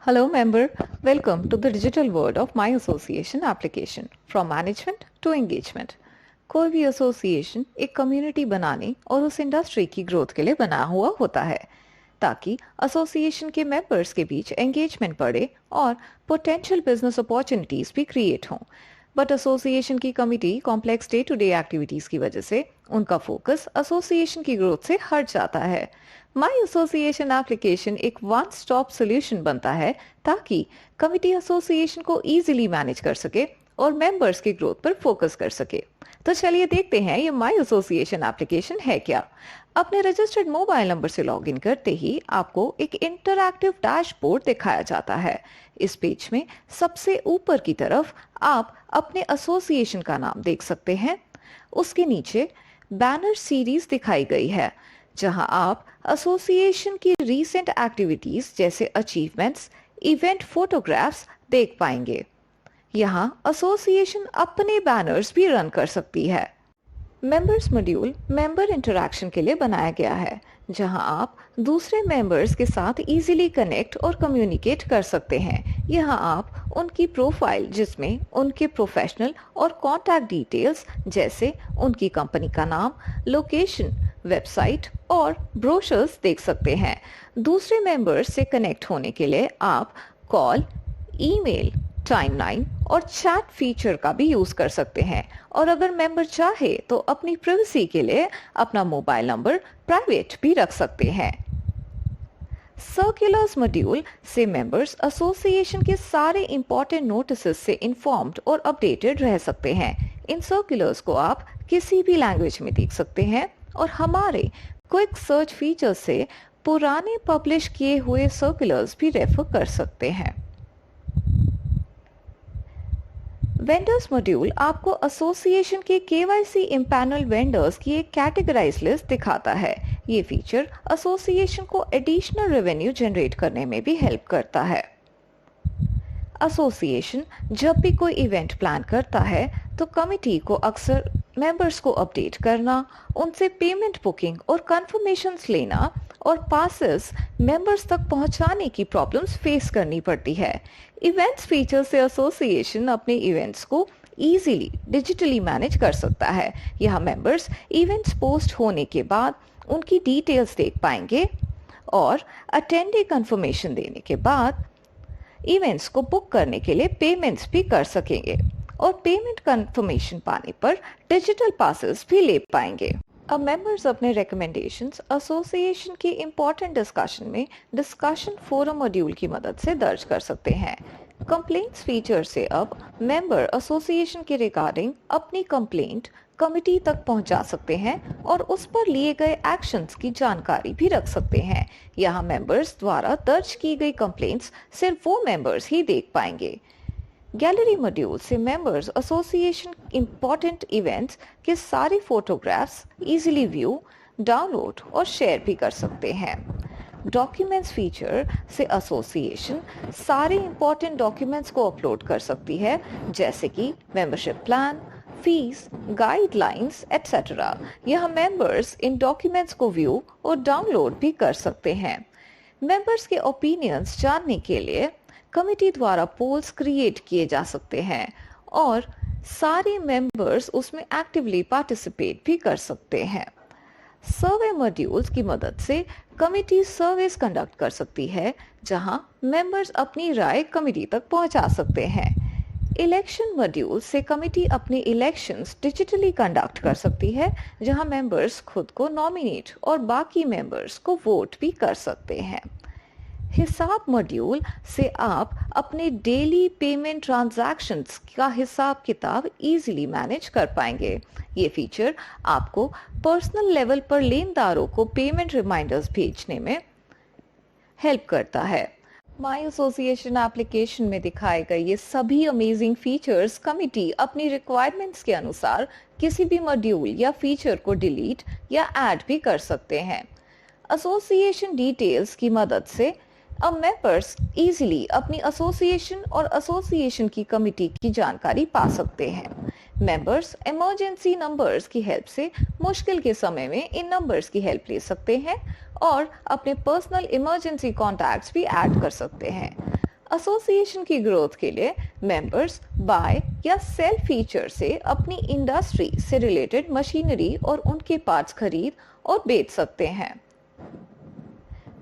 Hello, member. Welcome to the digital world of My Association application, from management to engagement. कोई भी association एक community बनाने और उस इंडस्ट्री की ग्रोथ के लिए बना हुआ होता है ताकि एसोसिएशन के मेंबर्स के बीच एंगेजमेंट बढ़े और पोटेंशियल बिजनेस अपॉर्चुनिटीज भी क्रिएट हों। बट एसोसिएशन की committee complex day to day activities की वजह से उनका फोकस एसोसिएशन की ग्रोथ से हट जाता है। माई एसोसिएशन एप्लीकेशन एक वन स्टॉप सोल्यूशन बनता है ताकि कमिटी एसोसिएशन को इजीली मैनेज कर सके और मेंबर्स की ग्रोथ पर फोकस कर सके। तो चलिए देखते हैं ये माई एसोसिएशन एप्लीकेशन है क्या। अपने रजिस्टर्ड मोबाइल नंबर से लॉगिन करते ही आपको एक इंटरैक्टिव डैशबोर्ड दिखाया जाता है। इस पेज में सबसे ऊपर की तरफ आप अपने एसोसिएशन का नाम देख सकते हैं। उसके नीचे बैनर सीरीज दिखाई गई है जहां आप एसोसिएशन की रीसेंट एक्टिविटीज जैसे अचीवमेंट्स, इवेंट फोटोग्राफ्स देख पाएंगे। यहाँ एसोसिएशन अपने बैनर्स भी रन कर सकती है। मेंबर्स मॉड्यूल मेंबर इंटरैक्शन के लिए बनाया गया है जहां आप दूसरे मेंबर्स के साथ इजीली कनेक्ट और कम्युनिकेट कर सकते हैं। यहां आप उनकी प्रोफाइल जिसमें उनके प्रोफेशनल और कॉन्टैक्ट डिटेल्स जैसे उनकी कंपनी का नाम, लोकेशन, वेबसाइट और ब्रोशर्स देख सकते हैं। दूसरे मेंबर्स से कनेक्ट होने के लिए आप कॉल, ईमेल, टाइमलाइन और चैट फीचर का भी यूज कर सकते हैं और अगर मेंबर चाहे तो अपनी प्राइवेसी के लिए अपना मोबाइल नंबर प्राइवेट भी रख सकते हैं। सर्कुलर्स मॉड्यूल से मेंबर्स एसोसिएशन के सारे इंपॉर्टेंट नोटिसेस से इन्फॉर्म्ड और अपडेटेड रह सकते हैं। इन सर्कुलर्स को आप किसी भी लैंग्वेज में देख सकते हैं और हमारे क्विक सर्च फीचर से पुराने पब्लिश किए हुए सर्कुलर्स भी रेफर कर सकते हैं। वेंडर्स मॉड्यूल आपको एसोसिएशन के केवाईसी इम्पैनल वेंडर्स की एक कैटेगराइज लिस्ट दिखाता है। ये फीचर एसोसिएशन को एडिशनल रेवेन्यू जनरेट करने में भी हेल्प करता है। एसोसिएशन जब भी कोई इवेंट प्लान करता है तो कमिटी को अक्सर मेंबर्स को अपडेट करना, उनसे पेमेंट बुकिंग और कंफर्मेशंस लेना और पासेस मेंबर्स तक पहुंचाने की प्रॉब्लम्स फेस करनी पड़ती है। इवेंट्स फीचर से एसोसिएशन अपने इवेंट्स को इजीली डिजिटली मैनेज कर सकता है। यहाँ मेंबर्स इवेंट्स पोस्ट होने के बाद उनकी डिटेल्स देख पाएंगे और अटेंडे कंफर्मेशन देने के बाद इवेंट्स को बुक करने के लिए पेमेंट्स भी कर सकेंगे और पेमेंट कंफर्मेशन पाने पर डिजिटल पासेस भी ले पाएंगे। अब मेंबर्स अपने रिकमेंडेशंस एसोसिएशन के इम्पोर्टेंट डिस्कशन में डिस्कशन फोरम मॉड्यूल की मदद से दर्ज कर सकते हैं। कंप्लेंट्स फीचर से अब मेंबर एसोसिएशन के रिगार्डिंग अपनी कंप्लेंट कमिटी तक पहुंचा सकते हैं और उस पर लिए गए एक्शंस की जानकारी भी रख सकते हैं। यहाँ मेंबर्स द्वारा दर्ज की गई कंप्लेंट्स सिर्फ वो मेंबर्स ही देख पाएंगे। गैलरी मॉड्यूल से मेंबर्स एसोसिएशन इंपॉर्टेंट इवेंट्स के सारे फोटोग्राफ्स इजीली व्यू, डाउनलोड और शेयर भी कर सकते हैं। डॉक्यूमेंट्स फीचर से एसोसिएशन सारे इंपॉर्टेंट डॉक्यूमेंट्स को अपलोड कर सकती है जैसे कि membership plan, fees, guidelines etcetera. यह मेंबर्स इन डॉक्यूमेंट्स को व्यू और डाउनलोड भी कर सकते हैं। मेंबर्स के ओपिनियंस जानने के लिए कमिटी द्वारा पोल्स क्रिएट किए जा सकते हैं और सारे मेंबर्स उसमें एक्टिवली पार्टिसिपेट भी कर सकते हैं। सर्वे मॉड्यूल्स की मदद से कमिटी सर्वेस कंडक्ट कर सकती है जहां मेंबर्स अपनी राय कमिटी तक पहुंचा सकते हैं। इलेक्शन मॉड्यूल से कमिटी अपने इलेक्शंस डिजिटली कंडक्ट कर सकती है जहां मेंबर्स खुद को नॉमिनेट और बाकी मेंबर्स को वोट भी कर सकते हैं। हिसाब मॉड्यूल से आप अपने डेली पेमेंट ट्रांजैक्शंस का हिसाब किताब इजीली मैनेज कर पाएंगे। ये फीचर आपको पर्सनल लेवल पर लेनदारों को पेमेंट रिमाइंडर्स भेजने में हेल्प करता है। माई एसोसिएशन एप्लीकेशन में दिखाए गए ये सभी अमेजिंग फीचर्स कमिटी अपनी रिक्वायरमेंट्स के अनुसार किसी भी मॉड्यूल या फीचर को डिलीट या ऐड भी कर सकते हैं। एसोसिएशन डिटेल्स की मदद से अब मेंबर्स इजीली अपनी एसोसिएशन और एसोसिएशन की कमिटी की जानकारी पा सकते हैं। मेंबर्स इमरजेंसी नंबर्स की हेल्प से मुश्किल के समय में इन नंबर्स की हेल्प ले सकते हैं और अपने पर्सनल इमरजेंसी कॉन्टैक्ट्स भी ऐड कर सकते हैं। एसोसिएशन की ग्रोथ के लिए मेंबर्स बाय या सेल फीचर से अपनी इंडस्ट्री से रिलेटेड मशीनरी और उनके पार्ट्स खरीद और बेच सकते हैं।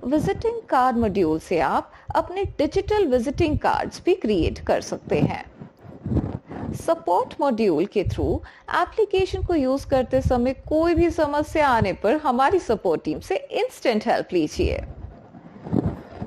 विजिटिंग कार्ड मॉड्यूल से आप अपने डिजिटल विजिटिंग कार्ड्स भी क्रिएट कर सकते हैं। सपोर्ट मॉड्यूल के थ्रू एप्लीकेशन को यूज करते समय कोई भी समस्या आने पर हमारी सपोर्ट टीम से इंस्टेंट हेल्प लीजिए।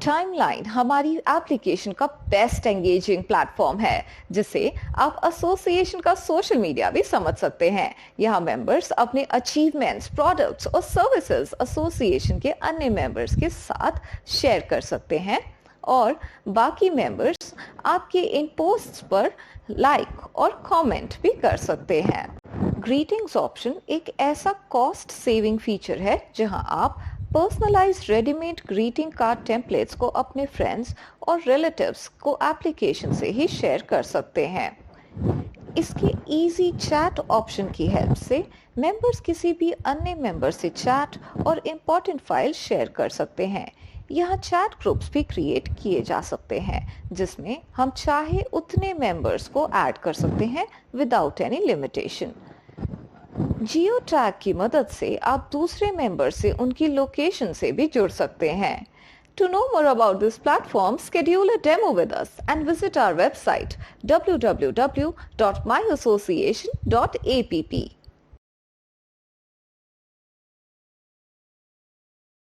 टाइमलाइन हमारी एप्लीकेशन का बेस्ट एंगेजिंग प्लेटफॉर्म है, जिसे आप एसोसिएशन का सोशल मीडिया भी समझ सकते हैं। यहाँ मेंबर्स अपने अचीवमेंट्स, प्रोडक्ट्स और सर्विसेज एसोसिएशन के अन्य मेंबर्स के साथ शेयर कर सकते हैं और बाकी मेंबर्स आपके इन पोस्ट्स पर लाइक और कमेंट भी कर सकते हैं। ग्रीटिंग्स ऑप्शन एक ऐसा कॉस्ट सेविंग फीचर है जहां आप personalised readymade greeting card templates को अपने फ्रेंड्स और रिलेटिव्स को एप्लीकेशन से ही शेयर कर सकते हैं। इसके इजी चैट ऑप्शन की हेल्प से मेंबर्स किसी भी अन्य मेंबर से चैट और इम्पोर्टेंट फाइल शेयर कर सकते हैं। यहाँ चैट ग्रुप्स भी क्रिएट किए जा सकते हैं, जिसमें हम चाहे उतने मेंबर्स को ऐड कर सकते हैं without any limitation. Geo tag की मदद से आप दूसरे मेंबर से उनकी लोकेशन से भी जुड़ सकते हैं। To know more about this platform, schedule a demo with us and visit our website www.myassociation.app.